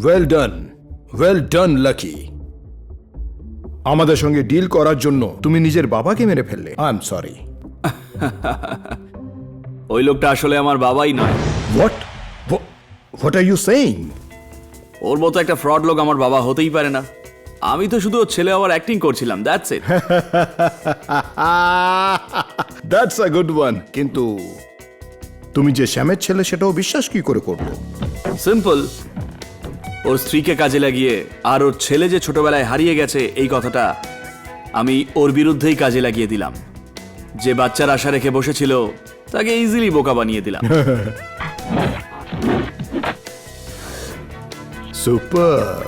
Well done lucky. আমাদের সঙ্গে deal করার জন্য তুমি নিজের বাবাকে মেরে ফেললে। I am sorry. ওই লোকটা আসলে আমার বাবাই নয়। What are you saying? ওর মতো একটা ফ্রড লোক আমার বাবা হতেই পারে না। আমি তো শুধু ওর ছেলে হওয়ার অ্যাক্টিং করছিলাম, that's it. That's a good one. কিন্তু তুমি যে শ্যামের ছেলে সেটাও বিশ্বাস কি করে করলো? সিম্পল, ওর স্ত্রীকে কাজে লাগিয়ে আর ওর ছেলে যে ছোটবেলায় হারিয়ে গেছে এই কথাটা আমি ওর বিরুদ্ধেই কাজে লাগিয়ে দিলাম। যে বাচ্চার আশা রেখে বসেছিল তাকে ইজিলি বোকা বানিয়ে দিলাম। সুপার।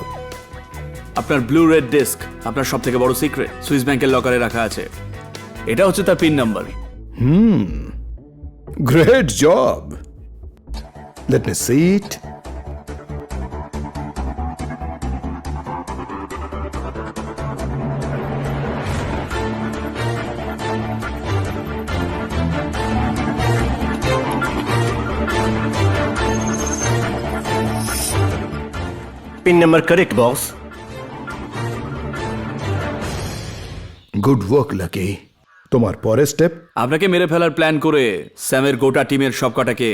আপনার ব্লু রেড ডিস্ক আপনার সব থেকে বড় সিক্রেট সুইস ব্যাংকের লকারে রাখা আছে। এটা হচ্ছে তার pin number. Great job. Let me see it. Pin number correct boss. Good work Lucky. তোমার পরের স্টেপ? আপনাকে মেরে ফেলার প্ল্যান করে স্যামের গোটা টিমের সব কটাকে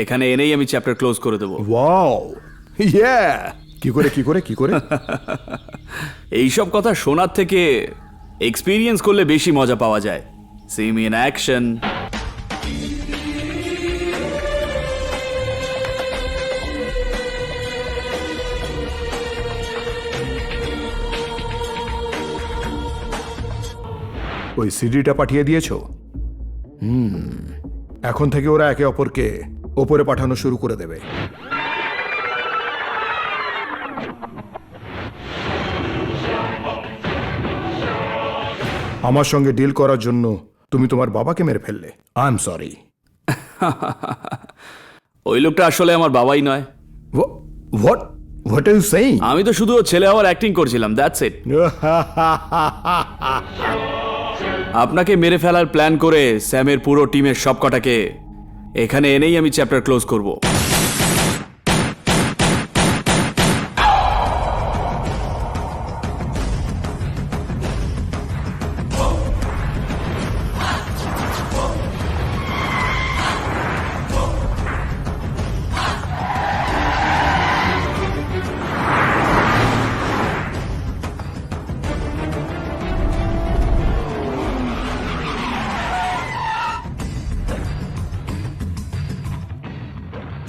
এখানে এনেই আমি চ্যাপ্টার ক্লোজ করে দেবো। ওয়াও, ইয়া। কি করে? এইসব কথা শোনার থেকে এক্সপিরিয়েন্স করলে বেশি মজা পাওয়া যায়। See me in action. ওই সিডিটা পাঠিয়ে দিয়েছো? এখন থেকে ওরা একে অপরকে ওপরে পাঠানো শুরু করে দেবে। আমার সঙ্গে ডিল করার জন্য তুমি তোমার বাবাকে মেরে ফেললে। I am sorry. ওই লোকটা আসলে আমার বাবাই নয়। What are you saying? আমি তো শুধু ওর ছেলে হওয়ার অ্যাক্টিং করছিলাম, দ্যাটস ইট। আপনাকে মেরে ফেলার প্ল্যান করে স্যামের পুরো টিমের সব কটাকে এখানে এনেই আমি চ্যাপ্টার ক্লোজ করব।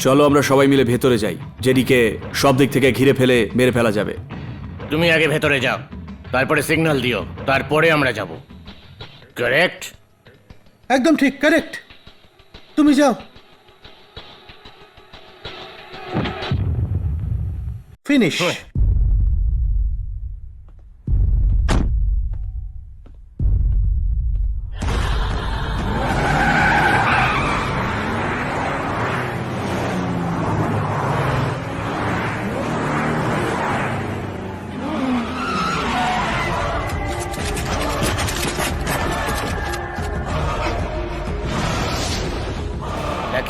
চলো আমরা সবাই মিলে ভেতরে যাই, যেদিকে সব দিক থেকে ঘিরে ফেলে মেরে ফেলা যাবে। তুমি আগে ভেতরে যাও, তারপরে সিগন্যাল দিও, তারপরে আমরা যাব। কারেক্ট? একদম ঠিক, কারেক্ট। তুমি যাও। ফিনিশ।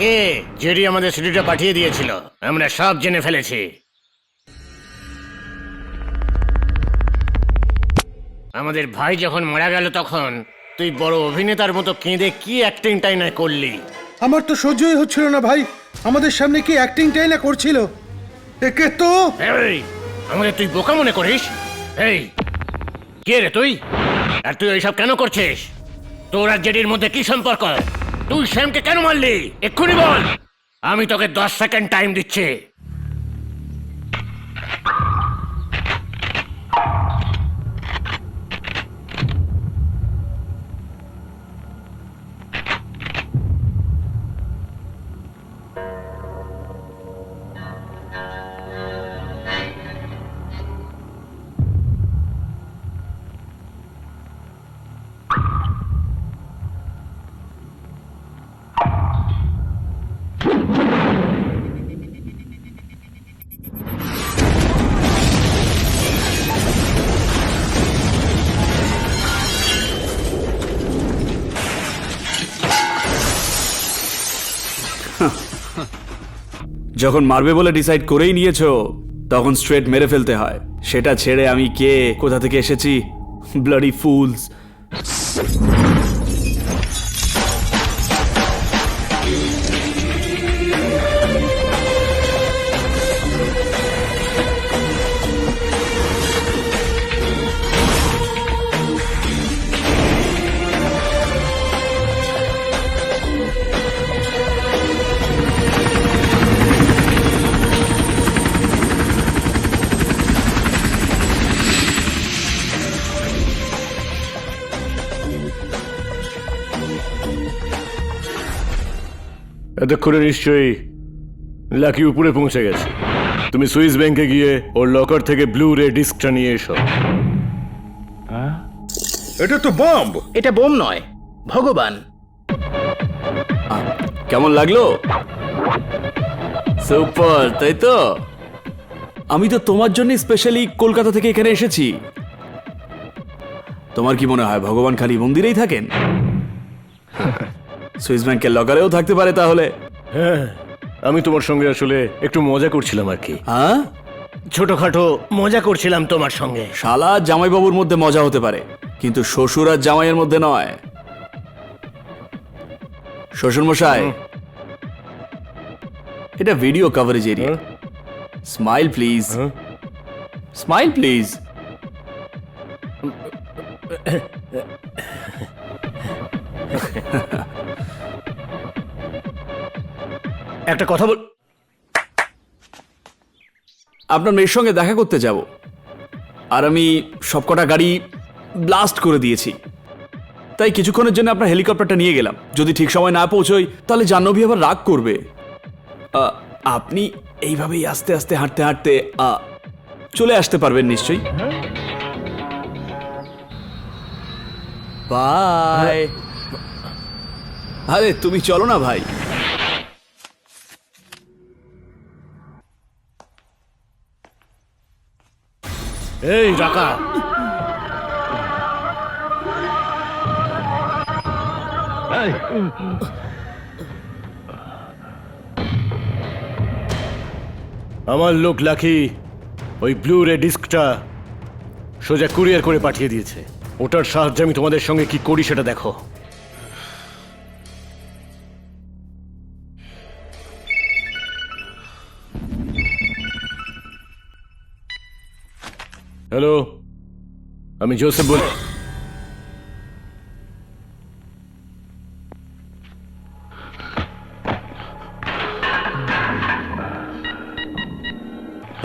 কে জেরি আমাদের সিডিটা পাঠিয়ে দিয়েছিল, আমরা সব জেনে ফেলেছি। আমাদের ভাই যখন মারা গেল তখন তুই বড় অভিনেতার মতো কেঁদে কি অ্যাক্টিংটাই না করলি। আমার তো সহ্যই হচ্ছিল না ভাই, আমাদের সামনে কি অ্যাক্টিংটাই না করছিল। একে তো এই, আমাদের তুই বোকা মনে করিস? এই কে রে তুই? আর তুই এইসব কেন করছিস? তোর আর জেডির মধ্যে কি সম্পর্ক? তুই শ্যামকে কেন মারলি? এক্ষুনি বল, আমি তোকে 10 সেকেন্ড টাইম দিচ্ছি। যখন মারবে বলে ডিসাইড করেই নিয়েছো তখন স্ট্রেট মেরে ফেলতে হয়। সেটা ছেড়ে আমি কে, কোথা থেকে এসেছি, ব্লাডি ফুলস। এতক্ষণে নিশ্চয়ই লাকি উপরে পৌঁছে গেছে। তুমি সুইস ব্যাংকে গিয়ে ওর লকার থেকে ব্লু রে ডিস্কটা নিয়ে এসো। এটা তো বম্ব। এটা বোম নয়, ভগবান। কেমন লাগলো? সুপার, তাই তো? আমি তো তোমার জন্য স্পেশালি কলকাতা থেকে এখানে এসেছি। তোমার কি মনে হয় ভগবান খালি মন্দিরেই থাকেন? সুইস ব্যাংকের লকারেও থাকতে পারে তাহলে। হ্যাঁ, আমি তোমার সঙ্গে আসলে একটু মজা করছিলাম আর কি। হ্যাঁ, ছোটখাটো মজা করছিলাম তোমার সঙ্গে। শালা জামাইবাবুর মধ্যে মজা হতে পারে, কিন্তু শ্বশুর আর জামাইয়ের মধ্যে নয়। শ্বশুর মশাই, এটা video coverage area. Smile please, smile please. একটা কথা বল। আপনার মেয়ের সঙ্গে দেখা করতে যাব, আর আমি সবকটা গাড়ি ব্লাস্ট করে দিয়েছি। তাই কিছুক্ষণের জন্য আপনার হেলিকপ্টারটা নিয়ে গেলাম। যদি ঠিক সময় না পৌঁছই তাহলে জাহ্নবী আবার রাগ করবে। আপনি এইভাবেই আস্তে আস্তে হাঁটতে হাঁটতে চলে আসতে পারবেন নিশ্চয়ই। বাই। আরে তুমি চলো না ভাই। এই রাকা, আমার লোক লাকি ওই ব্লু রে ডিস্কটা সোজা কুরিয়ার করে পাঠিয়ে দিয়েছে। ওটার সাহায্যে আমি তোমাদের সঙ্গে কি করি সেটা দেখো। হ্যালো, আমি জোসেফ বল।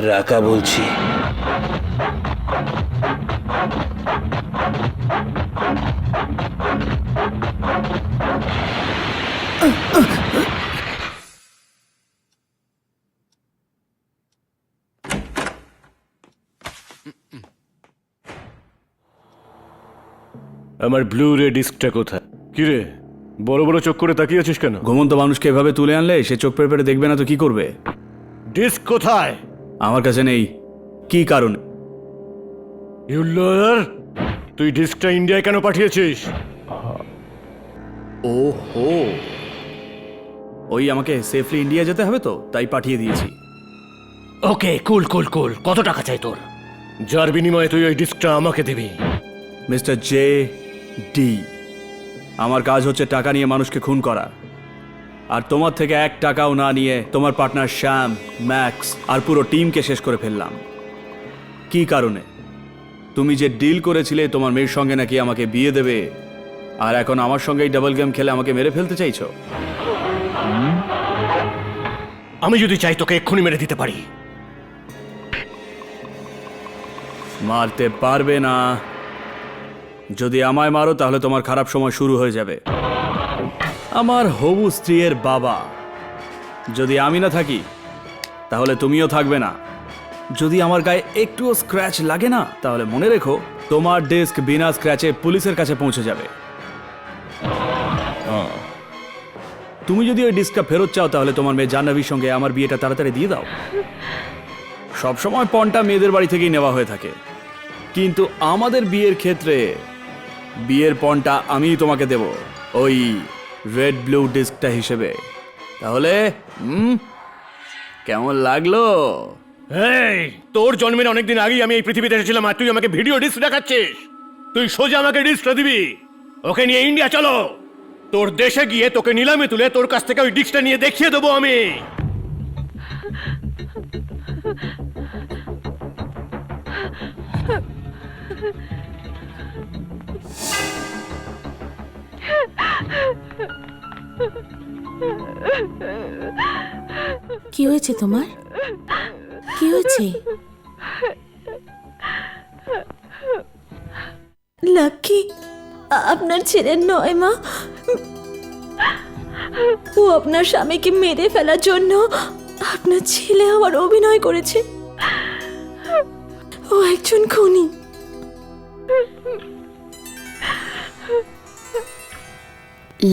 রাকা বলছি। আমার ব্লু রে ডিস্কটা কোথায়? কিরে, বড় বড় চোখ করে তাকিয়ে আছিস কেন? ঘুমন্ত মানুষকে এভাবে তুলে আনলে সে চোখ পেরে পেরে দেখবে না তো কি করবে? ডিস্ক কোথায়? আমার কাছে নেই। কি কারণে? ইউ লয়ার, তুই ডিস্কটা ইন্ডিয়ায় কেন পাঠিয়েছিস? ওহো, ওই আমাকে সেফলি ইন্ডিয়া যেতে হবে তো তাই পাঠিয়ে দিয়েছি। ওকে, কুল কুল কুল। কত টাকা চাই তোর? যার বিনিময়ে তুই ওই ডিস্কটা আমাকে দিবি। মিস্টার জে ডি, আমার কাজ হচ্ছে টাকা নিয়ে মানুষকে খুন করা। আর তোমার থেকে 1 টাকাও না নিয়ে তোমার পার্টনার শ্যাম, ম্যাক্স আর পুরো টিমকে শেষ করে ফেললাম। কি কারণে? তুমি যে ডিল করেছিলে তোমার মেয়ের সঙ্গে নাকি আমাকে বিয়ে দেবে, আর এখন আমার সঙ্গেই ডাবল গেম খেলে আমাকে মেরে ফেলতে চাইছো? আমি যদি চাই তোকে এক্ষুনি মেরে দিতে পারি। মারতে পারবে না। যদি আমায় মারো তাহলে তোমার খারাপ সময় শুরু হয়ে যাবে। আমার হবু স্ত্রীর বাবা, যদি আমি না থাকি তাহলে তুমিও থাকবে না। যদি আমার গায়ে একটুও স্ক্র্যাচ লাগে না তাহলে মনে রেখো তোমার ডেস্ক বিনা স্ক্র্যাচে পুলিশের কাছে পৌঁছে যাবে। তুমি যদি ওই ডিস্কটা ফেরত চাও তাহলে তোমার মেয়ে জাহ্নবীর সঙ্গে আমার বিয়েটা তাড়াতাড়ি দিয়ে দাও। সবসময় পণটা মেয়েদের বাড়ি থেকেই নেওয়া হয়ে থাকে, কিন্তু আমাদের বিয়ের ক্ষেত্রে বিয়ের পণটা আমিই তোমাকে দেব, ওই রেড ব্লু ডিস্কটা হিসেবে। তাহলে কেমন লাগলো? এই তোর জন্মের অনেকদিন আগেই আমি এই পৃথিবীতে এসেছিলাম আর তুই আমাকে ভিডিও ডিস্ক দেখাচ্ছিস? তুই সোজা আমাকে ডিস্কটা দিবি, ওকে নিয়ে ইন্ডিয়া চলো। তোর দেশে গিয়ে তোকে নিলামে তুলে তোর কাছ থেকে ওই ডিস্কটা নিয়ে দেখিয়ে দেবো আমি। কি হয়েছে তোমার? কি হয়েছে? লাকি আপনার ছেলে নয় মা, ও আপনার স্বামীকে মেরে ফেলার জন্য আপনার ছেলে আবার অভিনয় করেছে। ও একজন খুনি।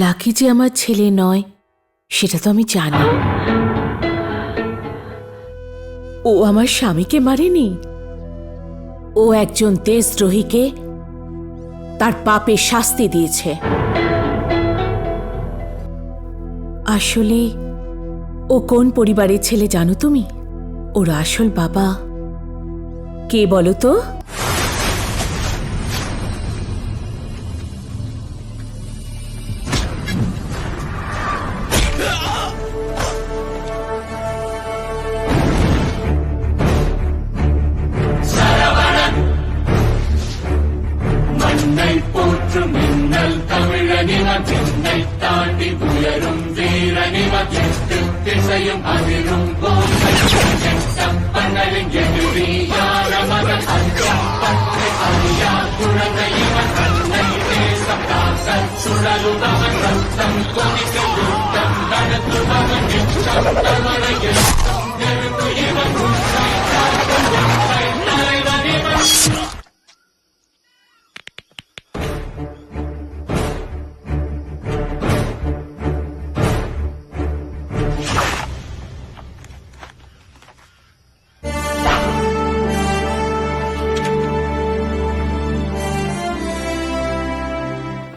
লাকি যে আমার ছেলে নয় সেটা তো আমি জানি। ও আমার স্বামীকে মারেনি, ও একজন দেশদ্রোহীকে তার পাপের শাস্তি দিয়েছে। আসলে ও কোন পরিবারের ছেলে জানো তুমি? ওর আসল বাবা কে বলো তো?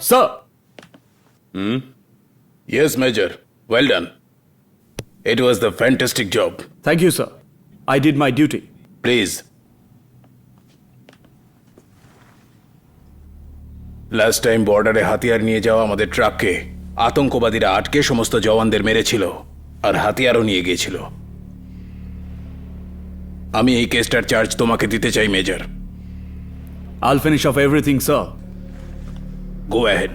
Sir, Yes, Major. Well done. It was the fantastic job. Thank you sir, I did my duty. Please. Last time বর্ডারে হাতিয়ার নিয়ে যাওয়া আমাদের ট্রাককে আতঙ্কবাদীরা আটকে সমস্ত জওয়ানদের মেরেছিল আর হাতিয়ারও নিয়ে গিয়েছিল। আমি এই কেসটার চার্জ তোমাকে দিতে চাই, মেজর। আইল finish of everything sir. Go ahead.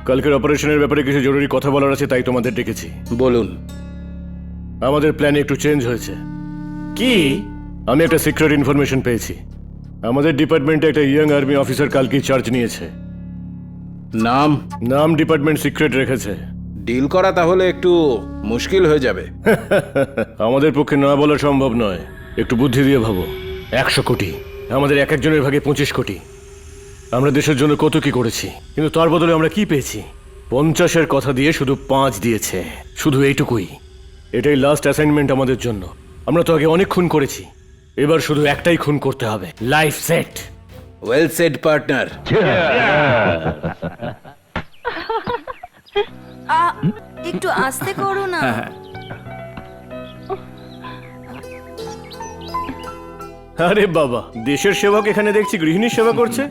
কালকের অপারেশনের ব্যাপারে কিছু জরুরি কথা বলার আছে, তাই তোমাদের ডেকেছি। বলুন। আমাদের প্ল্যান একটু চেঞ্জ হয়েছে। কি? আমি একটা সিক্রেট ইনফরমেশন পেয়েছি। আমাদের ডিপার্টমেন্টে একটা ইয়াং আর্মি অফিসার কালকেই চার্জ নিয়েছে। নাম ডিপার্টমেন্ট সিক্রেট রেখেছে। ডিল করা তাহলে একটু মুশকিল হয়ে যাবে। আমাদের পক্ষে না বলা সম্ভব নয়। একটু বুদ্ধি দিয়ে ভাবো। 100 কোটি, আমাদের এক একজনের ভাগে 25 কোটি। আমরা দেশের জন্য কত কি করেছি, কিন্তু তার বদলে আমরা কি পেয়েছি? 50-এর কথা দিয়ে শুধু 5 দিয়েছে, শুধু এইটুকুই। এটাই লাস্ট অ্যাসাইনমেন্ট আমাদের জন্য। আমরা তো আগে অনেক খুন করেছি, এবার শুধু একটাই খুন করতে হবে। Life set. Well said partner. একটু আস্তে করো না। আরে বাবা, দেশের সেবক এখানে দেখছি গৃহিণীর সেবা করছে।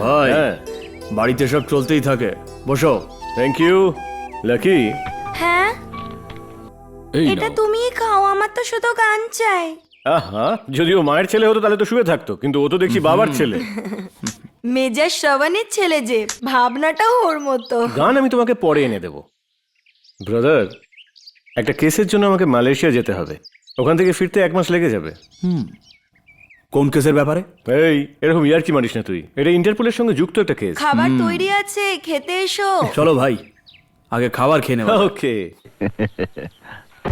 ভাই, হ্যাঁ, বাড়িতে সব চলতেই থাকে, বসো। Thank you. লাকি, হ্যাঁ, এটা তুমিই খাও, আমার তো শুধু গান চাই। আহা, যদিও মায়ের ছেলে হতো তাহলে তো শুয়ে থাকতো, কিন্তু ও তো দেখছি বাবার ছেলে। মেজাজ শ্রবণের ছেলে যে, ভাবনাটাও ওর মতো। গান আমি তোমাকে পরে এনে দেব। ব্রাদার, একটা কেসের জন্য আমাকে মালয়েশিয়া যেতে হবে। ওখান থেকে ফিরতে 1 মাস লেগে যাবে। কোন কেসের ব্যাপারে? এই, এরকম ইয়ার্কি মারিস না তুই। এটা ইন্টারপোলের সঙ্গে যুক্ত একটা কেস। খাবার তৈরি আছে, খেতে এসো। চলো ভাই, আগে খাবার খেয়ে নেব। ওকে।